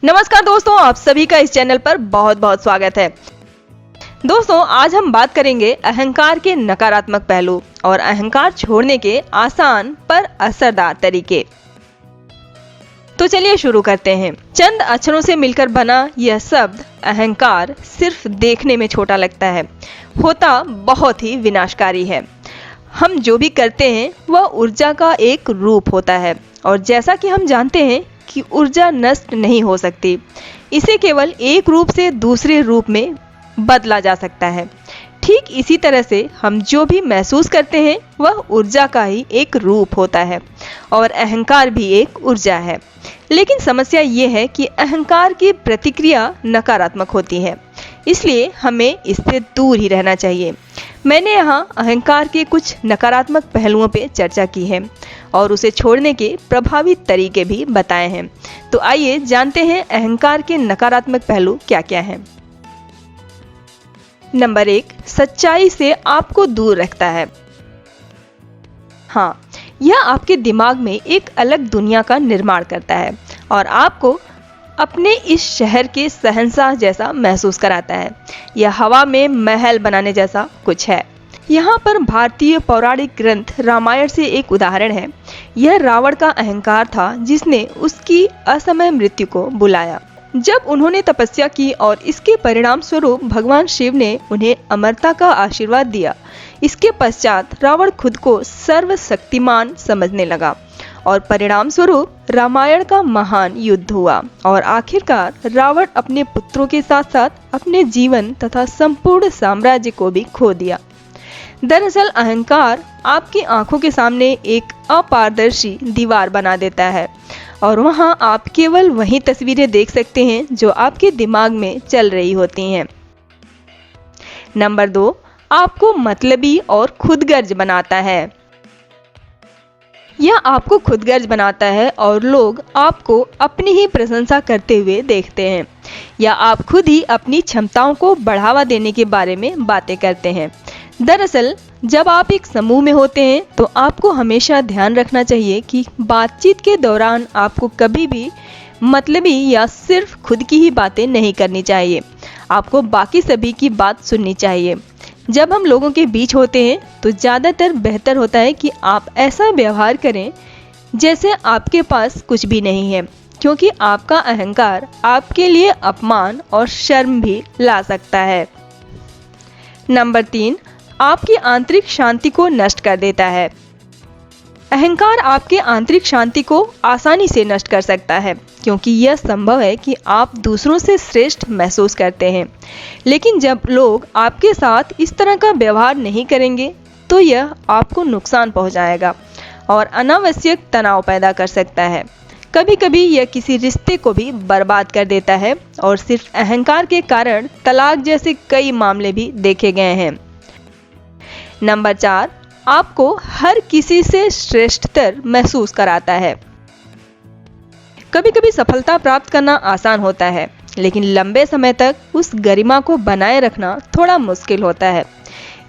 नमस्कार दोस्तों, आप सभी का इस चैनल पर बहुत बहुत स्वागत है। दोस्तों, आज हम बात करेंगे अहंकार के नकारात्मक पहलू और अहंकार छोड़ने के आसान पर असरदार तरीके। तो चलिए शुरू करते हैं। चंद अक्षरों से मिलकर बना यह शब्द अहंकार सिर्फ देखने में छोटा लगता है, होता बहुत ही विनाशकारी है। हम जो भी करते हैं वह ऊर्जा का एक रूप होता है और जैसा कि हम जानते हैं कि ऊर्जा नष्ट नहीं हो सकती, इसे केवल एक रूप से दूसरे रूप में बदला जा सकता है। ठीक इसी तरह से हम जो भी महसूस करते हैं वह ऊर्जा का ही एक रूप होता है और अहंकार भी एक ऊर्जा है। लेकिन समस्या ये है कि अहंकार की प्रतिक्रिया नकारात्मक होती है, इसलिए हमें इससे दूर ही रहना चाहिए। मैंने यहाँ अहंकार के कुछ नकारात्मक पहलुओं पे चर्चा की है और उसे छोड़ने के प्रभावी तरीके भी बताए हैं। तो आइए जानते हैं अहंकार के नकारात्मक पहलू क्या क्या हैं। नंबर 1, सच्चाई से आपको दूर रखता है। हाँ, यह आपके दिमाग में एक अलग दुनिया का निर्माण करता है और आपको अपने इस शहर के शहंशाह जैसा महसूस कराता है। यह हवा में महल बनाने जैसा कुछ है। यहाँ पर भारतीय पौराणिक ग्रंथ रामायण से एक उदाहरण है। यह रावण का अहंकार था जिसने उसकी असमय मृत्यु को बुलाया। जब उन्होंने तपस्या की और इसके परिणाम स्वरूप भगवान शिव ने उन्हें अमरता का आशीर्वाद दिया। इसके पश्चात रावण खुद को सर्वशक्तिमान समझने लगा और परिणाम स्वरूप रामायण का महान युद्ध हुआ और आखिरकार रावण अपने पुत्रों के साथ साथ अपने जीवन तथा संपूर्ण साम्राज्य को भी खो दिया। दरअसल अहंकार आपकी आंखों के सामने एक अपारदर्शी दीवार बना देता है और वहां आप केवल वही तस्वीरें देख सकते हैं जो आपके दिमाग में चल रही होती हैं। नंबर 2, आपको मतलबी और खुदगर्ज बनाता है। यह आपको खुदगर्ज बनाता है और लोग आपको अपनी ही प्रशंसा करते हुए देखते हैं या आप खुद ही अपनी क्षमताओं को बढ़ावा देने के बारे में बातें करते हैं। दरअसल जब आप एक समूह में होते हैं तो आपको हमेशा ध्यान रखना चाहिए कि बातचीत के दौरान आपको कभी भी मतलबी या सिर्फ खुद की ही बातें नहीं करनी चाहिए। आपको बाकी सभी की बात सुननी चाहिए। जब हम लोगों के बीच होते हैं तो ज़्यादातर बेहतर होता है कि आप ऐसा व्यवहार करें जैसे आपके पास कुछ भी नहीं है, क्योंकि आपका अहंकार आपके लिए अपमान और शर्म भी ला सकता है। नंबर 3, आपकी आंतरिक शांति को नष्ट कर देता है। अहंकार आपके आंतरिक शांति को आसानी से नष्ट कर सकता है, क्योंकि यह संभव है कि आप दूसरों से श्रेष्ठ महसूस करते हैं, लेकिन जब लोग आपके साथ इस तरह का व्यवहार नहीं करेंगे तो यह आपको नुकसान पहुंचाएगा और अनावश्यक तनाव पैदा कर सकता है। कभी कभी यह किसी रिश्ते को भी बर्बाद कर देता है और सिर्फ अहंकार के कारण तलाक जैसे कई मामले भी देखे गए हैं। नंबर 4, आपको हर किसी से श्रेष्ठतर महसूस कराता है। कभी कभी सफलता प्राप्त करना आसान होता है, लेकिन लंबे समय तक उस गरिमा को बनाए रखना थोड़ा मुश्किल होता है।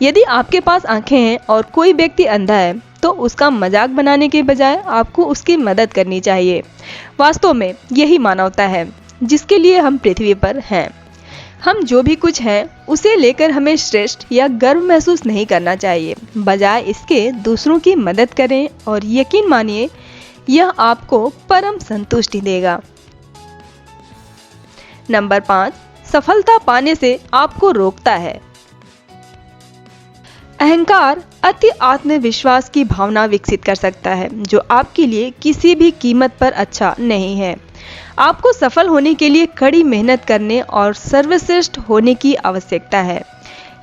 यदि आपके पास आंखें हैं और कोई व्यक्ति अंधा है तो उसका मजाक बनाने के बजाय आपको उसकी मदद करनी चाहिए। वास्तव में यही मानवता है जिसके लिए हम पृथ्वी पर हैं। हम जो भी कुछ हैं उसे लेकर हमें श्रेष्ठ या गर्व महसूस नहीं करना चाहिए। बजाय इसके दूसरों की मदद करें और यकीन मानिए यह आपको परम संतुष्टि देगा। नंबर 5, सफलता पाने से आपको रोकता है। अहंकार अति आत्मविश्वास की भावना विकसित कर सकता है जो आपके लिए किसी भी कीमत पर अच्छा नहीं है। आपको सफल होने के लिए कड़ी मेहनत करने और सर्वश्रेष्ठ होने की आवश्यकता है,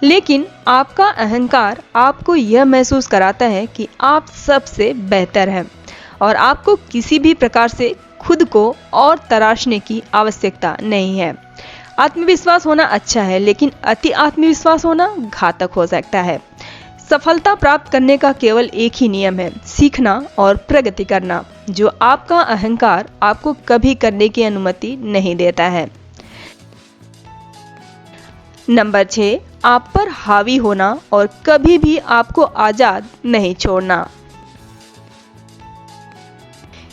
लेकिन आपका अहंकार आपको यह महसूस कराता है कि आप सबसे बेहतर हैं और आपको किसी भी प्रकार से खुद को और तराशने की आवश्यकता नहीं है। आत्मविश्वास होना अच्छा है, लेकिन अति आत्मविश्वास होना घातक हो सकता है। सफलता प्राप्त करने का केवल एक ही नियम है, सीखना और प्रगति करना, जो आपका अहंकार आपको कभी करने की अनुमति नहीं देता है। नंबर 6, आप पर हावी होना और कभी भी आपको आजाद नहीं छोड़ना।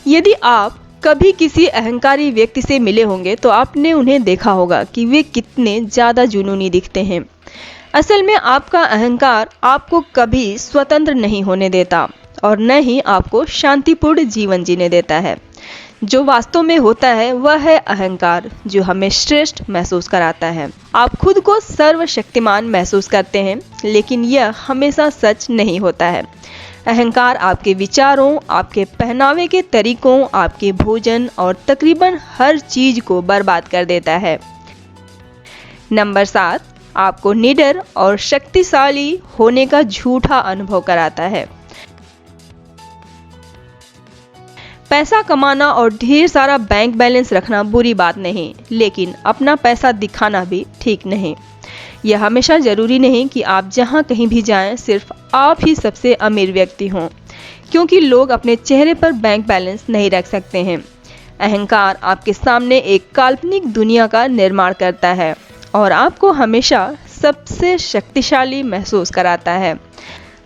यदि आप कभी किसी अहंकारी व्यक्ति से मिले होंगे तो आपने उन्हें देखा होगा कि वे कितने ज़्यादा जुनूनी दिखते हैं। असल में आपका अहंकार आपको कभी स्वतंत्र नहीं होने देता और न ही आपको शांतिपूर्ण जीवन जीने देता है। जो वास्तव में होता है वह है अहंकार, जो हमें श्रेष्ठ महसूस कराता है। आप खुद को सर्वशक्तिमान महसूस करते हैं, लेकिन यह हमेशा सच नहीं होता है। अहंकार आपके विचारों, आपके पहनावे के तरीकों, आपके भोजन और तकरीबन हर चीज को बर्बाद कर देता है। नंबर 7, आपको निडर और शक्तिशाली होने का झूठा अनुभव कराता है। पैसा कमाना और ढेर सारा बैंक बैलेंस रखना बुरी बात नहीं, लेकिन अपना पैसा दिखाना भी ठीक नहीं। यह हमेशा जरूरी नहीं कि आप जहां कहीं भी जाएं सिर्फ आप ही सबसे अमीर व्यक्ति हों, क्योंकि लोग अपने चेहरे पर बैंक बैलेंस नहीं रख सकते हैं। अहंकार आपके सामने एक काल्पनिक दुनिया का निर्माण करता है और आपको हमेशा सबसे शक्तिशाली महसूस कराता है।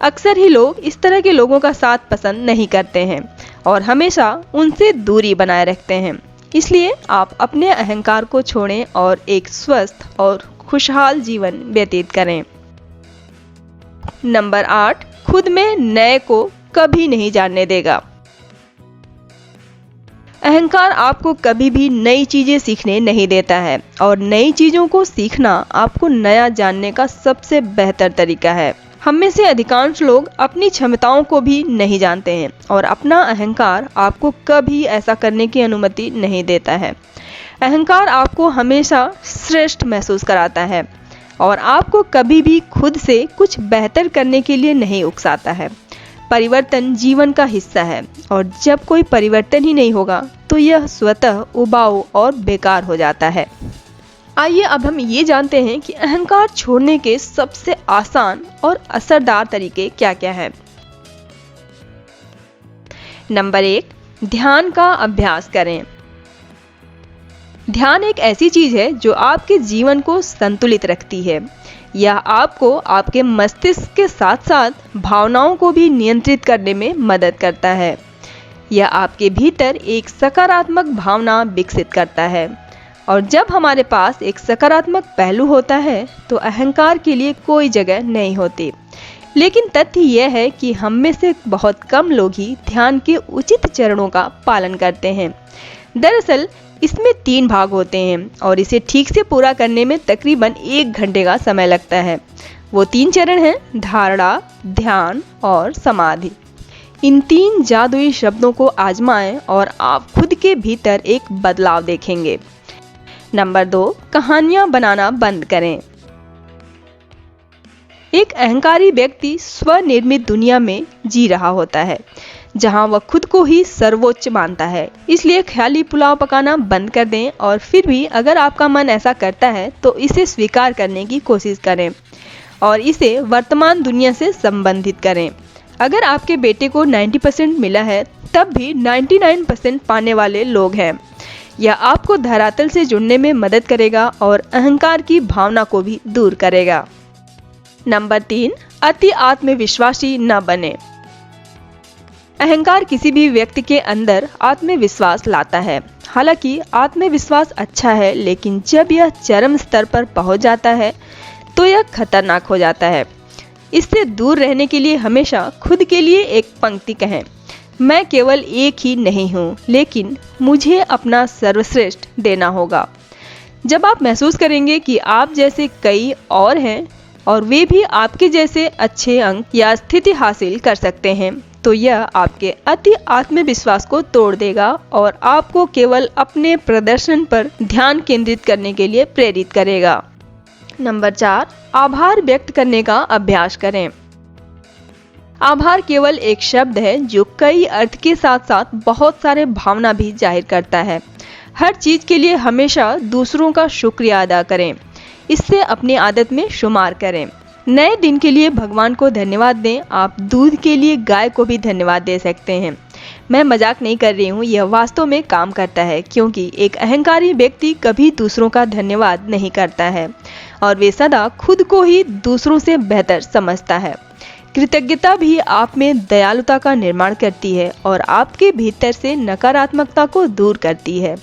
अक्सर ही लोग इस तरह के लोगों का साथ पसंद नहीं करते हैं और हमेशा उनसे दूरी बनाए रखते हैं। इसलिए आप अपने अहंकार को छोड़ें और एक स्वस्थ और खुशहाल जीवन व्यतीत करें। नंबर 8, खुद में नए को कभी नहीं जानने देगा। अहंकार आपको कभी भी नई चीजें सीखने नहीं देता है और नई चीजों को सीखना आपको नया जानने का सबसे बेहतर तरीका है। हम में से अधिकांश लोग अपनी क्षमताओं को भी नहीं जानते हैं और अपना अहंकार आपको कभी ऐसा करने की अनुमति नहीं देता है। अहंकार आपको हमेशा श्रेष्ठ महसूस कराता है और आपको कभी भी खुद से कुछ बेहतर करने के लिए नहीं उकसाता है। परिवर्तन जीवन का हिस्सा है और जब कोई परिवर्तन ही नहीं होगा तो यह स्वतः उबाऊ और बेकार हो जाता है। आइए अब हम ये जानते हैं कि अहंकार छोड़ने के सबसे आसान और असरदार तरीके क्या-क्या हैं। नंबर 1, ध्यान का अभ्यास करें। ध्यान एक ऐसी चीज है जो आपके जीवन को संतुलित रखती है। यह आपको आपके मस्तिष्क के साथ साथ भावनाओं को भी नियंत्रित करने में मदद करता है। यह आपके भीतर एक सकारात्मक भावना विकसित करता है और जब हमारे पास एक सकारात्मक पहलू होता है तो अहंकार के लिए कोई जगह नहीं होती। लेकिन तथ्य यह है कि हम में से बहुत कम लोग ही ध्यान के उचित चरणों का पालन करते हैं। दरअसल इसमें 3 भाग होते हैं और इसे ठीक से पूरा करने में तकरीबन 1 घंटे का समय लगता है। वो 3 चरण हैं: धारणा, ध्यान और समाधि। इन 3 जादुई शब्दों को आजमाएं और आप खुद के भीतर एक बदलाव देखेंगे। नंबर 2, कहानियां बनाना बंद करें। एक अहंकारी व्यक्ति स्वनिर्मित दुनिया में जी रहा होता है जहां वह खुद को ही सर्वोच्च मानता है। इसलिए ख्याली पुलाव पकाना बंद कर दें और फिर भी अगर आपका मन ऐसा करता है तो इसे स्वीकार करने की कोशिश करें और इसे वर्तमान दुनिया से संबंधित करें। अगर आपके बेटे को 90% मिला है तब भी 99% पाने वाले लोग हैं। यह आपको धरातल से जुड़ने में मदद करेगा और अहंकार की भावना को भी दूर करेगा। नंबर 3, अति आत्मविश्वासी न बने। अहंकार किसी भी व्यक्ति के अंदर आत्मविश्वास लाता है। हालांकि आत्मविश्वास अच्छा है, लेकिन जब यह चरम स्तर पर पहुंच जाता है तो यह खतरनाक हो जाता है। इससे दूर रहने के लिए हमेशा खुद के लिए एक पंक्ति कहें: मैं केवल एक ही नहीं हूँ, लेकिन मुझे अपना सर्वश्रेष्ठ देना होगा। जब आप महसूस करेंगे कि आप जैसे कई और हैं और वे भी आपके जैसे अच्छे अंक या स्थिति हासिल कर सकते हैं, तो यह आपके अति आत्मविश्वास को तोड़ देगा और आपको केवल अपने प्रदर्शन पर ध्यान केंद्रित करने के लिए प्रेरित करेगा। नंबर 4, आभार व्यक्त करने का अभ्यास करें। आभार केवल एक शब्द है जो कई अर्थ के साथ साथ बहुत सारे भावना भी जाहिर करता है। हर चीज के लिए हमेशा दूसरों का शुक्रिया अदा करें। इससे अपनी आदत में शुमार करें। नए दिन के लिए भगवान को धन्यवाद दें। आप दूध के लिए गाय को भी धन्यवाद दे सकते हैं। मैं मजाक नहीं कर रही हूँ, यह वास्तव में काम करता है, क्योंकि एक अहंकारी व्यक्ति कभी दूसरों का धन्यवाद नहीं करता है और वे सदा खुद को ही दूसरों से बेहतर समझता है। कृतज्ञता भी आप में दयालुता का निर्माण करती है और आपके भीतर से नकारात्मकता को दूर करती है।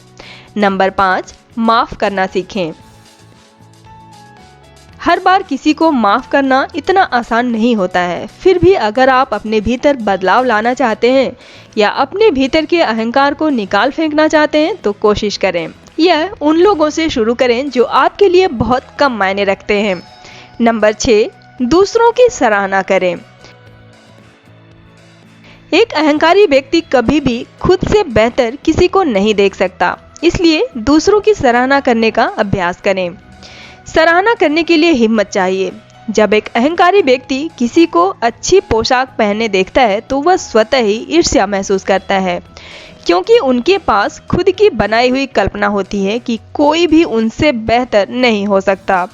नंबर 5, माफ करना सीखें। हर बार किसी को माफ करना इतना आसान नहीं होता है। फिर भी अगर आप अपने भीतर बदलाव लाना चाहते हैं या अपने भीतर के अहंकार को निकाल फेंकना चाहते हैं तो कोशिश करें। यह उन लोगों से शुरू करें जो आपके लिए बहुत कम मायने रखते हैं। नंबर 6, दूसरों की सराहना करें। एक अहंकारी व्यक्ति कभी भी खुद से बेहतर किसी को नहीं देख सकता, इसलिए दूसरों की सराहना करने का अभ्यास करें। सराहना करने के लिए हिम्मत चाहिए। जब एक अहंकारी व्यक्ति किसी को अच्छी पोशाक पहने देखता है तो वह स्वतः ही ईर्ष्या महसूस करता है, क्योंकि उनके पास खुद की बनाई हुई कल्पना होती है कि कोई भी उनसे बेहतर नहीं हो सकता।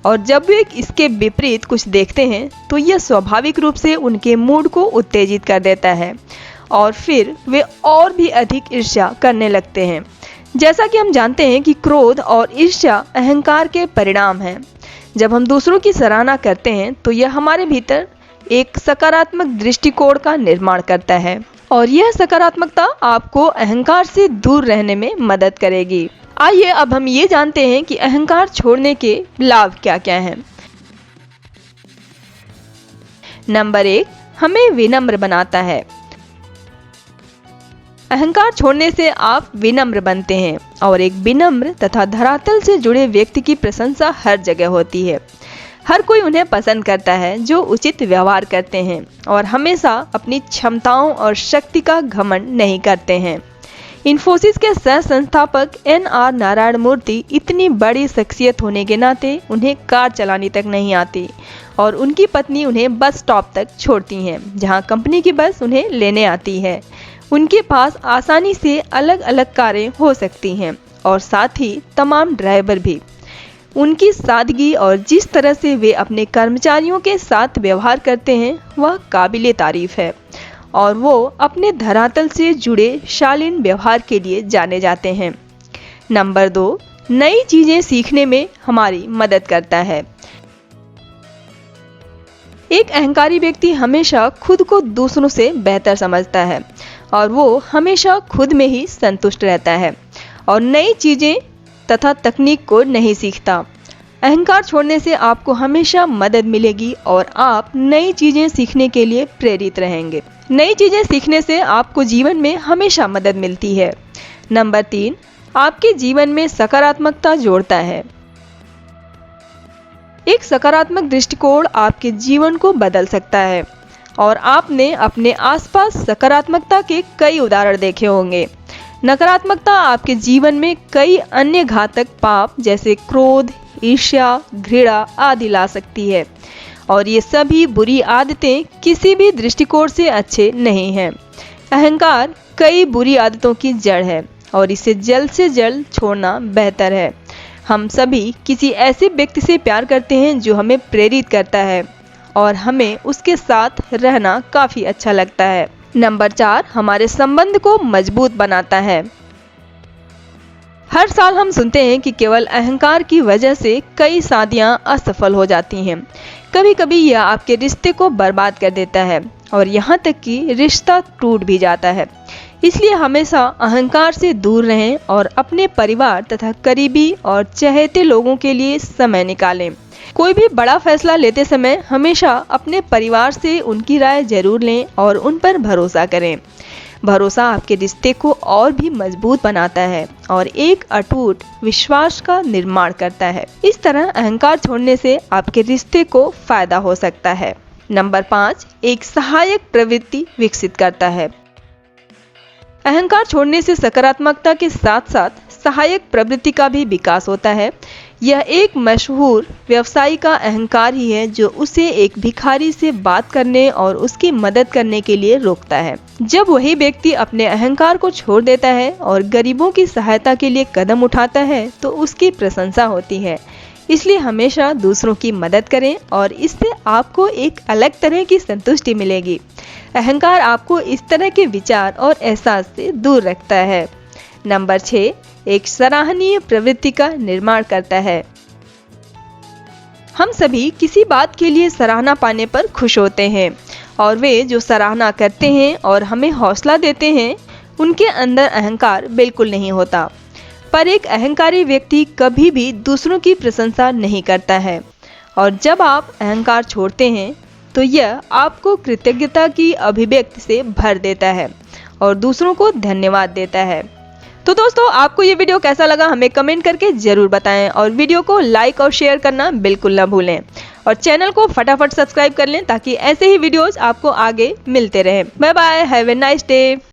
और जब वे इसके विपरीत कुछ देखते हैं तो यह स्वाभाविक रूप से उनके मूड को उत्तेजित कर देता है और फिर वे और भी अधिक ईर्ष्या करने लगते हैं। जैसा कि हम जानते हैं कि क्रोध और ईर्ष्या अहंकार के परिणाम हैं। जब हम दूसरों की सराहना करते हैं तो यह हमारे भीतर एक सकारात्मक दृष्टिकोण का निर्माण करता है और यह सकारात्मकता आपको अहंकार से दूर रहने में मदद करेगी। आइए अब हम ये जानते हैं कि अहंकार छोड़ने के लाभ क्या क्या हैं। नंबर 1, हमें विनम्र बनाता है। अहंकार छोड़ने से आप विनम्र बनते हैं और एक विनम्र तथा धरातल से जुड़े व्यक्ति की प्रशंसा हर जगह होती है। हर कोई उन्हें पसंद करता है जो उचित व्यवहार करते हैं और हमेशा अपनी क्षमताओं और शक्ति का घमंड नहीं करते हैं। इन्फोसिस के सह संस्थापक NR नारायण मूर्ति इतनी बड़ी शख्सियत होने के नाते उन्हें कार चलानी तक नहीं आती और उनकी पत्नी उन्हें बस स्टॉप तक छोड़ती हैं, जहां कंपनी की बस उन्हें लेने आती है। उनके पास आसानी से अलग अलग कारें हो सकती हैं और साथ ही तमाम ड्राइवर भी। उनकी सादगी और जिस तरह से वे अपने कर्मचारियों के साथ व्यवहार करते हैं वह काबिले तारीफ है और वो अपने धरातल से जुड़े शालीन व्यवहार के लिए जाने जाते हैं। नंबर 2, नई चीजें सीखने में हमारी मदद करता है। एक अहंकारी व्यक्ति हमेशा खुद को दूसरों से बेहतर समझता है और वो हमेशा खुद में ही संतुष्ट रहता है और नई चीजें तथा तकनीक को नहीं सीखता। अहंकार छोड़ने से आपको हमेशा मदद मिलेगी और आप नई चीजें सीखने के लिए प्रेरित रहेंगे। नई चीजें सीखने से आपको जीवन में हमेशा मदद मिलती है। नंबर 3, आपके जीवन में सकारात्मकता जोड़ता है। एक सकारात्मक दृष्टिकोण आपके जीवन को बदल सकता है और आपने अपने आसपास सकारात्मकता के कई उदाहरण देखे होंगे। नकारात्मकता आपके जीवन में कई अन्य घातक पाप जैसे क्रोध, ईर्ष्या, घृणा आदि ला सकती है और ये सभी बुरी आदतें किसी भी दृष्टिकोण से अच्छे नहीं हैं। अहंकार कई बुरी आदतों की जड़ है और इसे जल्द से जल्द छोड़ना बेहतर है। हम सभी किसी ऐसे व्यक्ति से प्यार करते हैं जो हमें प्रेरित करता है और हमें उसके साथ रहना काफी अच्छा लगता है। नंबर 4, हमारे संबंध को मजबूत बनाता है। हर साल हम सुनते हैं कि केवल अहंकार की वजह से कई शादियां असफल हो जाती हैं। कभी कभी यह आपके रिश्ते को बर्बाद कर देता है और यहाँ तक कि रिश्ता टूट भी जाता है। इसलिए हमेशा अहंकार से दूर रहें और अपने परिवार तथा करीबी और चहेते लोगों के लिए समय निकालें। कोई भी बड़ा फैसला लेते समय हमेशा अपने परिवार से उनकी राय जरूर लें और उन पर भरोसा करें। भरोसा आपके रिश्ते को और भी मजबूत बनाता है और एक अटूट विश्वास का निर्माण करता है। इस तरह अहंकार छोड़ने से आपके रिश्ते को फायदा हो सकता है। नंबर 5, एक सहायक प्रवृत्ति विकसित करता है। अहंकार छोड़ने से सकारात्मकता के साथ साथ सहायक प्रवृत्ति का भी विकास होता है। यह एक मशहूर व्यवसायी का अहंकार ही है जो उसे एक भिखारी से बात करने और उसकी मदद करने के लिए रोकता है। जब वही व्यक्ति अपने अहंकार को छोड़ देता है और गरीबों की सहायता के लिए कदम उठाता है तो उसकी प्रशंसा होती है। इसलिए हमेशा दूसरों की मदद करें और इससे आपको एक अलग तरह की संतुष्टि मिलेगी। अहंकार आपको इस तरह के विचार और एहसास से दूर रखता है। नंबर 6, एक सराहनीय प्रवृत्ति का निर्माण करता है। हम सभी किसी बात के लिए सराहना पाने पर खुश होते हैं और वे जो सराहना करते हैं और हमें हौसला देते हैं उनके अंदर अहंकार बिल्कुल नहीं होता। पर एक अहंकारी व्यक्ति कभी भी दूसरों की प्रशंसा नहीं करता है और जब आप अहंकार छोड़ते हैं तो यह आपको कृतज्ञता की अभिव्यक्ति से भर देता है और दूसरों को धन्यवाद देता है। तो दोस्तों, आपको ये वीडियो कैसा लगा हमें कमेंट करके जरूर बताएं और वीडियो को लाइक और शेयर करना बिल्कुल ना भूलें और चैनल को फटाफट सब्सक्राइब कर लें ताकि ऐसे ही वीडियोस आपको आगे मिलते रहें। Bye bye, have a nice day.